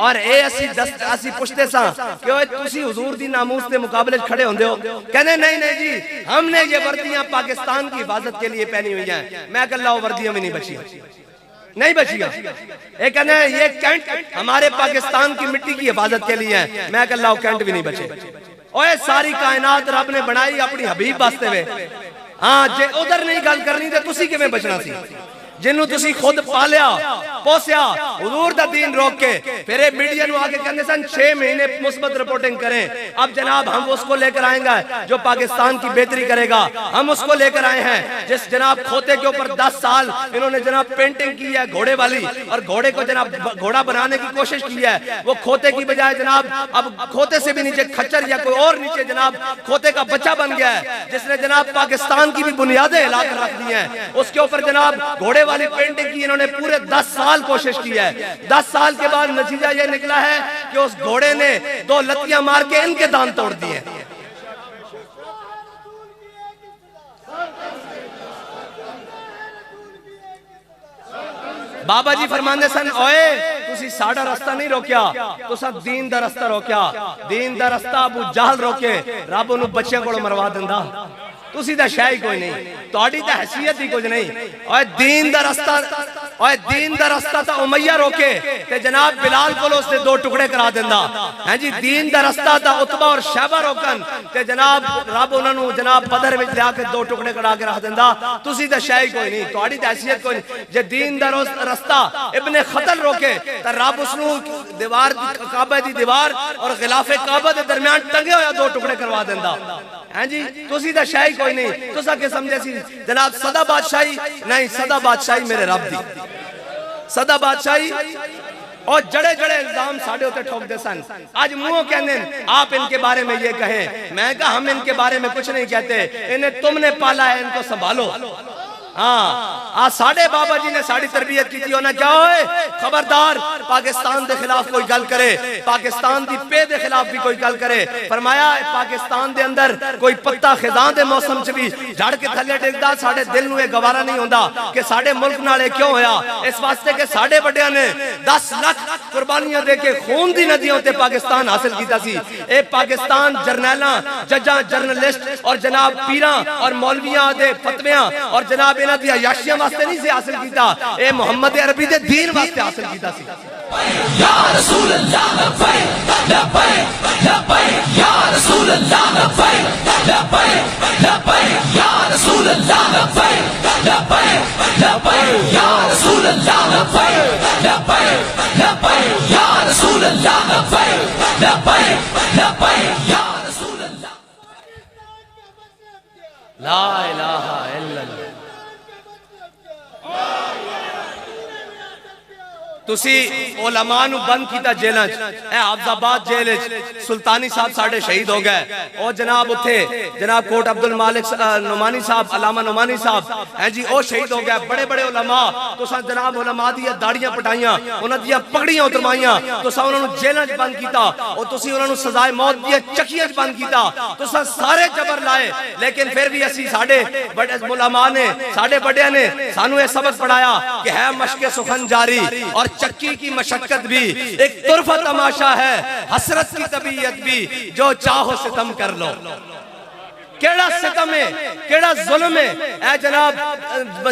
اور اے اسی پوچھتے سا کہ اوے تسی حضور دی ناموس دے مقابلے کھڑے ہوندے ہو؟ کہنے نہیں جی ہم نے یہ وردیاں پاکستان کی حفاظت کے لیے پہنی ہوئی ہیں۔ میں کہ اللہ وردیاں میں نہیں بچی گا۔ ایک کہنے یہ کینٹ ہمارے پاکستان کی مٹی کی حفاظت کے لیے ہے۔ میں کہ اللہ کینٹ بھی نہیں بچے۔ اوے ساری کائنات رب نے بنائی اپنی حبیب باستے ہوئے۔ ہاں جے ادھر نہیں گل کرنی تے تسی کیویں بچنا سی؟ جنہوں تسی خود پالیا پوسیا حضور دا دین روک کے پھر میڈیا نو آگے کہنے سن 6 مہینے مثبت رپورٹنگ کریں۔ اب جناب ہم اس کو لے کر آئیں گے جو پاکستان کی بہتری کرے گا۔ ہم اس کو لے کر آئے ہیں جس جناب کھوتے کے اوپر 10 سال انہوں نے جناب پینٹنگ کی ہے گھوڑے والی، اور گھوڑے کو جناب گھوڑا بنانے کی کوشش کی ہے۔ وہ کھوتے کی بجائے جناب اب کھوتے سے بھی نیچے کھچر یا کوئی اور نیچے جناب کھوتے کا بچہ بن گیا ہے، جس نے جناب پاکستان کی بھی بنیادیں ہلا کر رکھ دی ہیں۔ اس کے اوپر جناب گھوڑے والی پینٹنگ کی انہوں نے پورے 10 سال کوشش کی ہے۔ 10 سال کے بعد نتیجہ یہ نکلا ہے کہ اس گھوڑے نے 2 لتیاں مار کے ان کے دان توڑ دیے۔ بابا جی فرماندے سن اوئے تسی ساڑا رستہ نہیں روکیا، تسا دین دا رستہ روکیا۔ دین دا رستہ ابو جہل روکے رب انہوں بچیاں کو مروا دندا۔ تسی دا شاہی کوئی نہیں، توڑی دا حیثیت ہی کچھ نہیں۔ اوہ دین دا رستہ تا امیہ روکے تے جناب بلال کو اس نے 2 ٹکڑے کرا دندا۔ ہاں جی دین دا رستہ تا عتبہ اور شہبہ روکن تے جناب رب انہوں جناب بدر وچ لیا کے 2 ٹکڑے کرا کے رکھ دندا۔ تسی دا شاہی کوئی نہیں، توڑی دا حیثیت کوئی نہیں۔ جے دین دا رستہ ابن خطل روکے تا رب اس نو دیوار کعبہ دی دیوار اور غلاف کعبہ دے درمیان ٹنگے ہویا 2 ٹکڑے کروا دندا۔ ہاں جی تسی دا شاہی کوئی نہیں، تسا کے سمجھے سی جناب صدا بادشاہی نہیں، صدا بادشاہی میرے رب دی۔ صدا بادشاہی اور جڑے الزام ساڑھے ہوتے ٹھوک دے سن۔ آج منہوں کہنے آپ ان کے بارے میں یہ کہیں، میں کہا ہم ان کے بارے میں کچھ نہیں کہتے، انہیں تم نے پالا ہے ان کو سنبھالو۔ ہاں ساڑھے بابا جی نے ساڑھی تربیت کی تھی ہونا کیا ہوئے خبردار پاکستان دے خلاف کوئی گل کرے، پاکستان دی پے دے خلاف بھی کوئی گل کرے۔ فرمایا پاکستان دے اندر کوئی پتہ خزاں دے موسم چ بھی جھڑ کے تھلے ڈگدا ساڑھے دل نو یہ گوارا نہیں ہوندا کہ ساڑھے ملک نالے کیوں ہویا، اس واسطے کہ ساڑھے بڑیاں نے 10 لاکھ قربانیاں دے کے خون دی ندیوں تے پاکستان حاصل کیتا سی۔ اے پاکستان جرنیلاں ججاں جرنلسٹ اور جناب پیراں اور مولویاں دے فتویاں اور جناب انہاں دی عیاشیاں واسطے نہیں سے حاصل کیتا، اے محمد عربی دے دین واسطے حاصل کیتا سی۔ یا رسول اللہ لبیک لبیک لبیک یا رسول اللہ لبیک لبیک لبیک یا رسول اللہ لبیک لبیک لبیک یا رسول اللہ لبیک لبیک لبیک یا رسول اللہ لبیک لبیک لبیک یا رسول اللہ۔ لا الہ الا اللہ۔ تسی علماء نو بند کیتا جیلہ اے حافظ آباد جیلہ سلطانی صاحب ساڑھے شہید ہو گئے، اور جناب اتھے جناب کوٹ عبدالمالک نعمانی صاحب علامہ نعمانی صاحب ہیں جی او شہید ہو گئے۔ بڑے بڑے علماء تو سا جناب علماء دیا داڑیاں پٹائیاں، انہاں دیا پگڑیاں اترمائیاں، تو سا انہوں جیلہ بند کیتا، اور تسی انہوں سزائے موت دیا چکیاں بند کیتا، تو سا سارے جبر لائے۔ لیکن پھر بھی اسی ساڑھے علماء نے ساڑھے بڑے نے سانو یہ سبق پڑھایا کہ ہے مشق سخن جاری، اور چکی کی مشقت بھی ایک طرفہ تماشا ہے، حسرت کی طبیعت بھی جو چاہو ستم کر لو۔ کیڑا ستم ہے، کیڑا ظلم ہے، اے جناب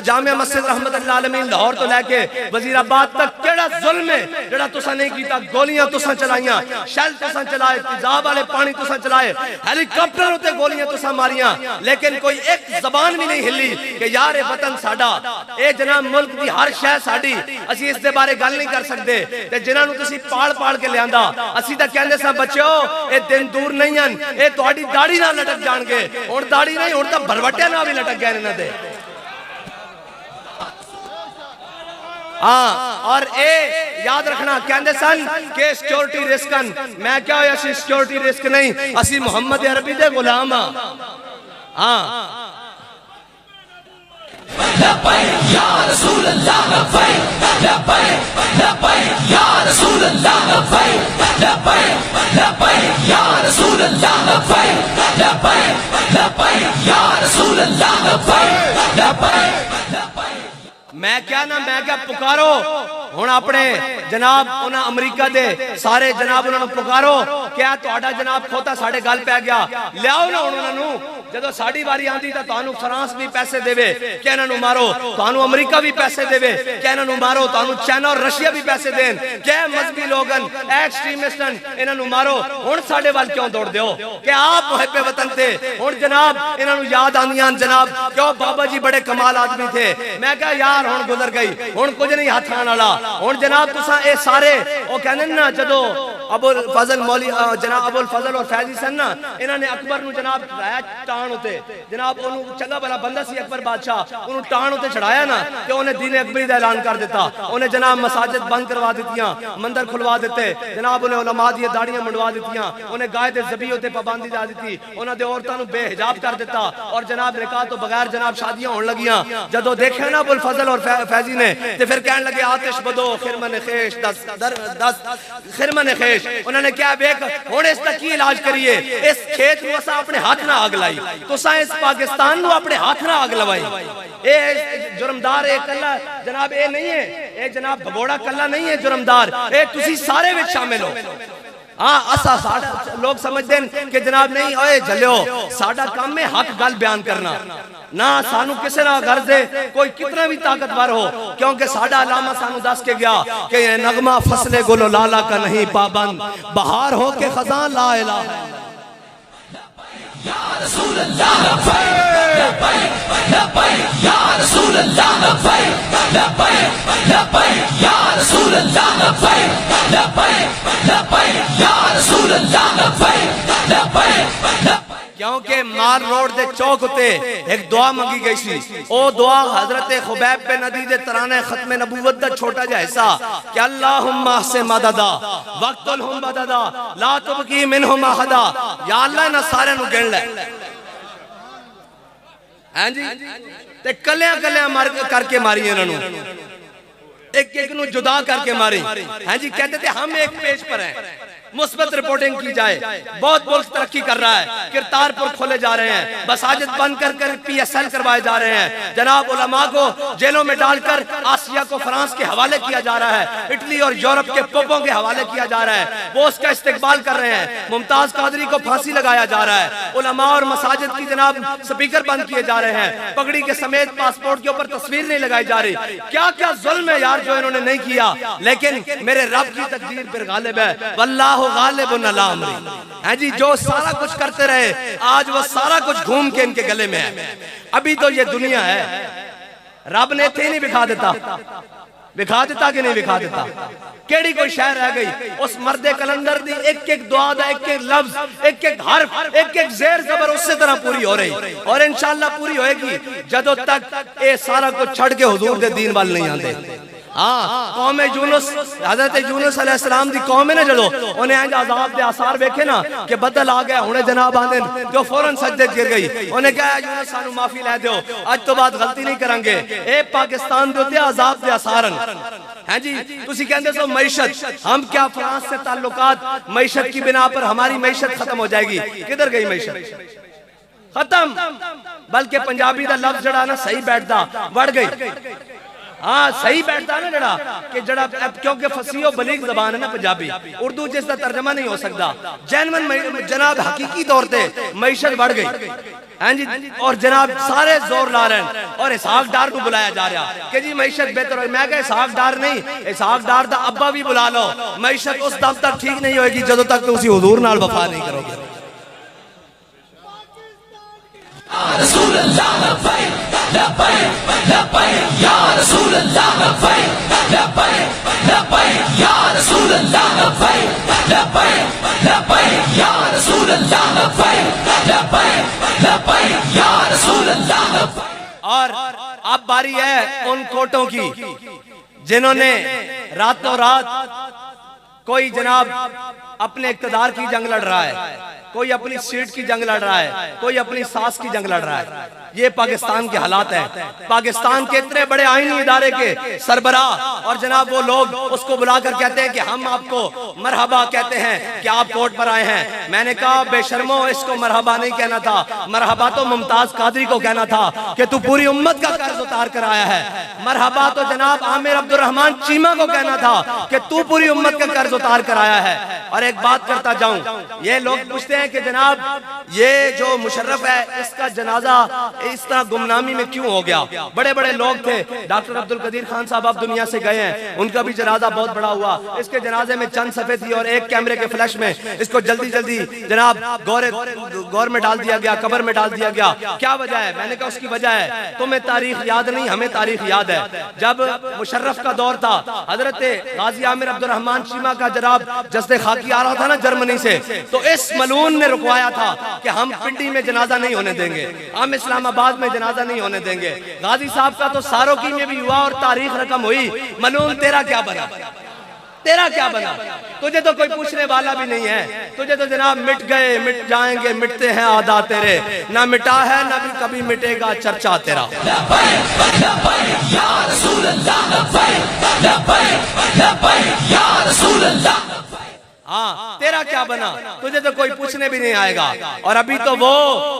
جامعہ مسجد رحمت اللہ عالمین لاہور تو لے کے وزیر آباد تک کیڑا ظلم ہے جڑا تسا نہیں کیتا۔ گولیاں تسا چلائیاں، شیل تسا چلائے، تیزاب والے پانی تسا چلائے، ہیلی کاپٹر ہوتے گولیاں تسا ماریاں، لیکن کوئی ایک زبان بھی نہیں ہلی کہ یار وطن ساڑا، اے جناب ملک دی ہر شے ساڑی، اسی اس دے بارے گل نہیں کر سکتے۔ تے جنہاں نو تسی پاڑ کے لے آندا، اسی تا کہندے سا بچو اے دن دور نہیں ہیں، اے تہاڈی داڑھی نہ لٹک جان گے، اور داڑھی نہیں اڑتا بھروٹے نہ بھی لٹک گئے نہ دے۔ اور اے یاد رکھنا کہندے سن کہ سیکیورٹی رسکن، میں کیا ہویا سی سیکیورٹی رسک نہیں، اسی محمد عربی دے غلام لبیک یا رسول اللہ لبیک لبیک لبیک یا رسول اللہ لبیک لبیک لبیک یا رسول اللہ لبیک لبیک لبیک یا رسول اللہ لبیک لبیک لبیک۔ میں کیا پکارو ہن اپنے جناب انہاں امریکہ دے سارے جناب انہاں نوں پکارو کیا تہاڈا جناب کھوتا ساڈے گل پہ گیا لیاؤ نا انہاں نوں جدو ساڈی واری آندی تے تانوں فرانس بھی پیسے دیوے کہ انہاں نوں مارو تانوں امریکہ بھی پیسے دیوے کہ انہاں نوں مارو تانوں چائنا اور رشیا بھی پیسے دین کہ مذہبی لوگن ایکسٹریمسٹن انہاں نوں مارو ہن ساڈے وال کیوں دوڑ دیو کہ آپ محب وطن تھے ہن جناب انہاں نوں یاد آندیاں جناب کیوں بابا جی بڑے کمال آدمی تھے میں کہا یار ہن گزر گئی ہن کچھ نہیں ہاتھ آن والا ہن جناب تساں اے سارے او کہندے نا جدو ابو الفضل مولی جناب ابو الفضل اور فیضی سن نا انہاں نے اکبر نو جناب چڑھایا ٹان ہوتے جناب انہوں چنگا بھلا بندہ سی اکبر بادشاہ انہوں ٹان ہوتے چڑھایا نا کہ انہیں دین اکبری دا اعلان کر دیتا انہیں جناب مساجد بند کروا دیتیاں مندر کھلوا دیتے جناب انہیں علماء دی داڑیاں منڈوا دیتیاں انہیں گائے دے ذبیح ہوتے پابندی دا دیتی انہاں دے عورتاں نو بے حجاب کر دیتا اور جناب نکاح تو بغیر جناب شادیاں ہون لگیاں جدو دیکھے نا ابو الفضل اور فیضی نے تے پھر کہنے لگے آتش بدو خرمن خیش دس خرمن خیش انہوں نے کیا بیک ہن اس دا کی علاج کریے اس کھیت نو اساں اپنے ہاتھ نہ آگ لائی تو سائیں اس پاکستان نو اپنے ہاتھ نہ آگ لوائی اے جرمدار اے کلا جناب اے نہیں ہے اے جناب بھگوڑا کلا نہیں ہے جرمدار اے تسی سارے وچ شامل ہو ہاں اسا لوگ سمجھتے ہیں کہ جناب نہیں اوئے جھلیو ساڈا کام ہے حق گل بیان کرنا نہ سانو کسے نہ غرض ہے کوئی کتنا بھی طاقتور ہو کیونکہ ساڈا علامہ سانو دس کے گیا کہ یہ نغمہ فصل گل و لالا کا نہیں پابند بہار ہو کے خزاں لا الہ یا رسول اللہ لبیک لبیک لبیک یا رسول اللہ لبیک لبیک لبیک یا رسول اللہ لبیک لبیک لبیک یا رسول اللہ لبیک لبیک لبیک کیونکہ مار روڈ دے چوک ہوتے ایک دعا مانگی گئی سی او دعا حضرت خبیب پہ ندی دے ترانے ختم نبوت دا چھوٹا جا حصہ کہ اللہم احسن مددا وقتلہم بددا لا تبقی منہم احدا یا اللہ نہ سارے نو گن لے ہاں جی تے کلیاں کلیاں کر کے ماری انہوں ایک ایک نو جدا کر کے ماری ہاں جی کہتے تھے ہم ایک پیج پر ہیں مثبت رپورٹنگ کی جائے بہت ملک ترقی کر رہا ہے کرتارپور کھولے جا رہے ہیں مساجد بند کر پی ایس ایل کروائے جا رہے ہیں جناب علماء کو جیلوں میں ڈال کر آسیہ کو فرانس کے حوالے کیا جا رہا ہے اٹلی اور یورپ کے پوپوں کے حوالے کیا جا رہا ہے وہ اس کا استقبال کر رہے ہیں ممتاز قادری کو پھانسی لگایا جا رہا ہے علماء اور مساجد کی جناب سپیکر بند کیے جا رہے ہیں پگڑی کے سمیت پاسپورٹ کے اوپر تصویر نہیں لگائی جا رہی کیا کیا ظلم ہے یار جو انہوں نے نہیں کیا لیکن میرے رب کی تقدیر پر غالب ہے واللہ غالب علی امری ہاں جی جو سارا کچھ کرتے رہے آج وہ سارا کچھ گھوم کے ان کے گلے میں ہے ابھی تو یہ دنیا ہے رب نے تھے نہیں بکھا دیتا کہ نہیں بکھا دیتا کیڑی کوئی شہر رہ گئی اس مرد کلندر دی ایک ایک دعا دا ایک ایک لفظ ایک ایک حرف ایک ایک زیر زبر اس سے طرح پوری ہو رہی اور انشاءاللہ پوری ہوئے گی جدو تک اے سارا کچھ چھڑ کے حضور دے دین وال نہیں آندے ہاں قوم یونس حضرت یونس علیہ السلام دی قوم ہے نا جدو انہیں آنج عذاب دے آثار بیکھے نا کہ بدل آ گیا انہیں جناب آندے جو فوراں سجدے گر گئی انہیں کہا یونس سانو معافی لے دیو آج تو بات غلطی نہیں کریں گے اے پاکستان دے ہوتے عذاب دے آثارن ہیں جی تسی کہندے سو معیشت ہم کیا فرانس سے تعلقات معیشت کی بنا پر ہماری معیشت ختم ہو جائے گی کدھر گئی معیشت ختم بلکہ پنجابی دا لفظ جڑا نا صحیح بیٹھتا بڑھ گئی ہاں صحیح بیٹھتا نا جڑا کہ جڑا کیونکہ فصیح و بلیغ زبان ہے نا پنجابی اردو جس کا ترجمہ نہیں ہو سکتا جناب حقیقی طور تے معیشت بڑھ گئی ہاں جی اور جناب سارے زور لا رہے ہیں اور اسحاق ڈار کو بلایا جا رہا کہ جی معیشت بہتر ہوئی میں کہا اسحاق ڈار نہیں اسحاق ڈار دا ابا بھی بلا لو معیشت اس دم تک ٹھیک نہیں ہوئے گی جدو تک تو اسی حضور نال وفا نہیں کرو گے رسول اللہ لبیک لبیک لبیک یا رسول اللہ لبیک لبیک لبیک یا رسول اللہ لبیک لبیک لبیک یا رسول اللہ لبیک لبیک لبیک یا رسول اللہ لبیک اور اب باری ہے ان کوٹوں کی جنہوں نے راتوں رات کوئی جناب اپنے اقتدار کی جنگ لڑ رہا ہے کوئی اپنی سیٹ کی جنگ لڑ رہا ہے، کوئی اپنی ساس کی جنگ لڑ رہا ہے۔ یہ پاکستان کے حالات ہیں۔ پاکستان کے اتنے بڑے آئینی ادارے کے سربراہ اور جناب وہ لوگ اس کو بلا کر کہتے ہیں کہ ہم آپ کو مرحبا کہتے ہیں کہ آپ کورٹ پر آئے ہیں۔ میں نے کہا بے شرمو، اس کو مرحبا نہیں کہنا تھا، مرحبا تو ممتاز قادری کو کہنا تھا کہ تو پوری امت کا قرض اتار کر آیا ہے۔ مرحبا تو جناب عامر عبدالرحمن چیمہ کو کہنا تھا کہ تو پوری امت کا قرض اتار کر آیا ہے۔ اور ایک بات کرتا جاؤں، یہ لوگ پوچھتے ہیں کہ جناب یہ جو مشرف ہے اس کا جنازہ اس طرح گمنامی میں کیوں ہو گیا؟ بڑے بڑے لوگ تھے، ڈاکٹر عبدالقدیر خان صاحب اب دنیا سے گئے ہیں، ان کا بھی جنازہ بہت بڑا ہوا۔ اس کے جنازے میں چند صفحے تھی اور ایک کیمرے کے فلیش میں اس کو جلدی جلدی جناب گور میں ڈال دیا گیا، قبر میں ڈال دیا گیا۔ کیا وجہ ہے؟ میں نے کہا اس کی وجہ ہے تمہیں تاریخ یاد نہیں، ہمیں تاریخ یاد ہے۔ جب مشرف کا دور تھا، حضرت غازی عامر عبدالرحمن چیمہ کا جناب جسد خاکی آ رہا تھا نا جرمنی سے، تو اس ملعون نے رکوایا تھا کہ ہم پنڈی میں جنازہ نہیں ہونے دیں گے، ہم اسلام آباد میں جنازہ نہیں ہونے دیں گے۔ غازی صاحب کا تو ساروکی میں بھی ہوا اور تاریخ رقم ہوئی۔ ملعون تیرا کیا بنا؟ تیرا کیا بنا؟ تجھے تو کوئی پوچھنے والا بھی نہیں ہے، تجھے تو جناب مٹ گئے، مٹ جائیں گے، مٹتے ہیں عادات تیرے، نہ مٹا ہے نہ بھی کبھی مٹے گا چرچا تیرا۔ لبیک لبیک یا رسول اللہ، لبیک لبیک لبیک یا رسول اللہ۔ ہاں تیرا کیا بنا؟ تجھے تو کوئی پوچھنے بھی نہیں آئے گا۔ اور ابھی تو وہ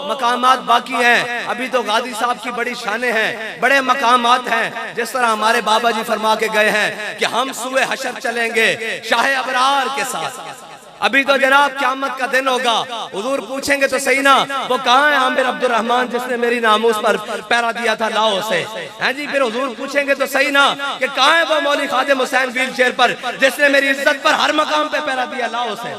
مقامات باقی ہیں، ابھی تو غازی صاحب کی بڑی شانیں ہیں، بڑے مقامات ہیں، جس طرح ہمارے بابا جی فرما کے گئے ہیں کہ ہم سوئے حشر چلیں گے شاہ ابرار کے ساتھ۔ ابھی تو جناب قیامت کا دن ہوگا، حضور پوچھیں گے تو صحیح نا وہ کہاں ہے عامر عبدالرحمن جس نے میری ناموس پر پیرا دیا تھا لاؤ سے؟ ہیں جی پھر حضور پوچھیں گے تو صحیح نا کہ کہاں ہے وہ مولی خادم حسین ویل چیئر پر جس نے میری عزت پر ہر مقام پہ پیرا دیا لاؤ سے؟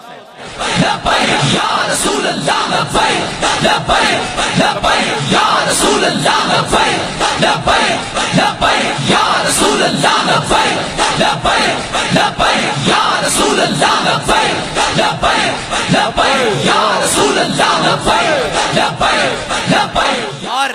لبیک یا رسول اللہ، لبیک لبیک لبیک یا رسول اللہ، لبیک لبیک لبیک یا رسول اللہ، لبیک لبیک لبیک یا رسول اللہ، لبیک لبیک لبیک یا رسول اللہ، لبیک لبیک لبیک۔ اور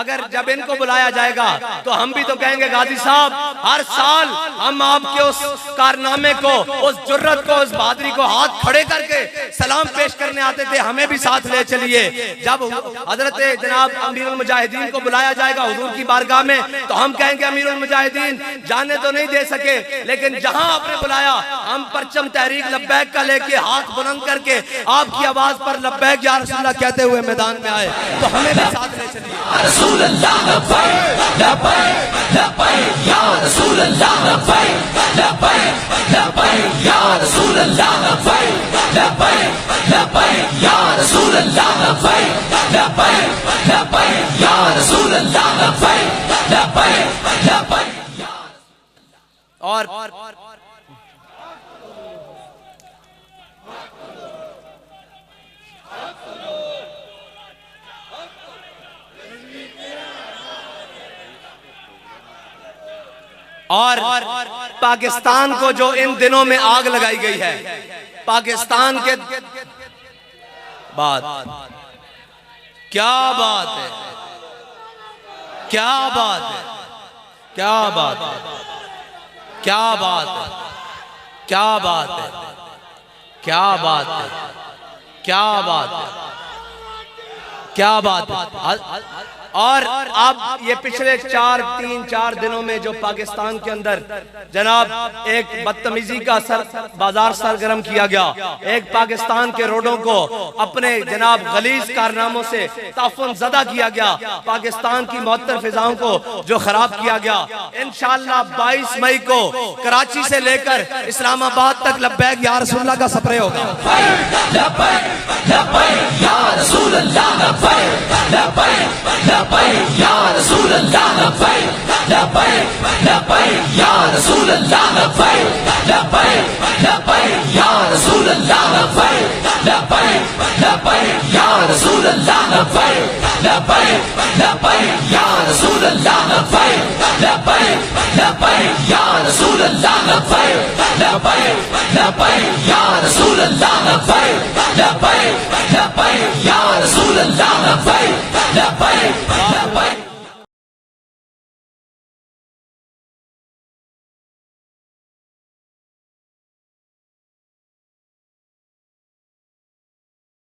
اگر جب ان کو بلایا جائے گا تو ہم بھی تو کہیں گے غازی صاحب ہر سال ہم آپ کے اس کارنامے کو، اس جرت کو، اس بہادری کو ہاتھ کھڑے کر کے سلام پیش کرنے آتے تھے، ہمیں بھی ساتھ لے چلیے۔ جب حضرت جناب امیر المجاہدین کو بلایا جائے گا حضور کی بارگاہ میں تو ہم کہیں گے امیر المجاہدین جانے تو نہیں دے سکے لیکن جہاں آپ نے بلایا ہم پرچم تحریک لبیک کا لے کے ہاتھ بلند کر کے آپ کی آواز پر لبیک یا رسول اللہ کہتے ہوئے میدان میں آئے تو ہمیں بھی ساتھ لے چلیے۔ رسول اللہ، لبیک لبیک لبیک یا رسول اللہ، لبیک لبیک لبیک یا رسول اللہ، لبیک لبیک لبیک یا رسول اللہ، لبیک لبیک لبیک یا رسول اللہ، لبیک لبیک لبیک۔ اور پاکستان کو جو ان دنوں میں آگ لگائی گئی ہے، پاکستان کے بات کیا بات ہے، کیا بات ہے، کیا بات ہے، کیا بات ہے، کیا بات ہے، کیا بات ہے، کیا بات ہے، کیا بات ہے۔ اور اب یہ پچھلے تین چار دنوں میں جو پاکستان کے اندر جناب ایک بدتمیزی کا بازار سرگرم کیا گیا، ایک پاکستان کے روڈوں کو اپنے جناب غلیظ کارناموں سے تعفن زدہ کیا گیا، پاکستان کی معطر فضاؤں کو جو خراب کیا گیا، انشاءاللہ 22 مئی کو کراچی سے لے کر اسلام آباد تک لبیک یا رسول اللہ کا سپرے ہوگا۔ لبیک لبیک یا رسول اللہ، لبیک لبیک لبیک یا رسول اللہ، لبیک لبیک لبیک یا رسول اللہ، لبیک لبیک لبیک یا رسول اللہ، لبیک لبیک لبیک یا رسول اللہ، لبیک لبیک لبیک یا رسول اللہ، لبیک لبیک لبیک یا رسول اللہ، لبیک لبیک لبیک یا رسول اللہ، لبیک لبیک لبیک یا رسول اللہ، لبیک لبیک لبیک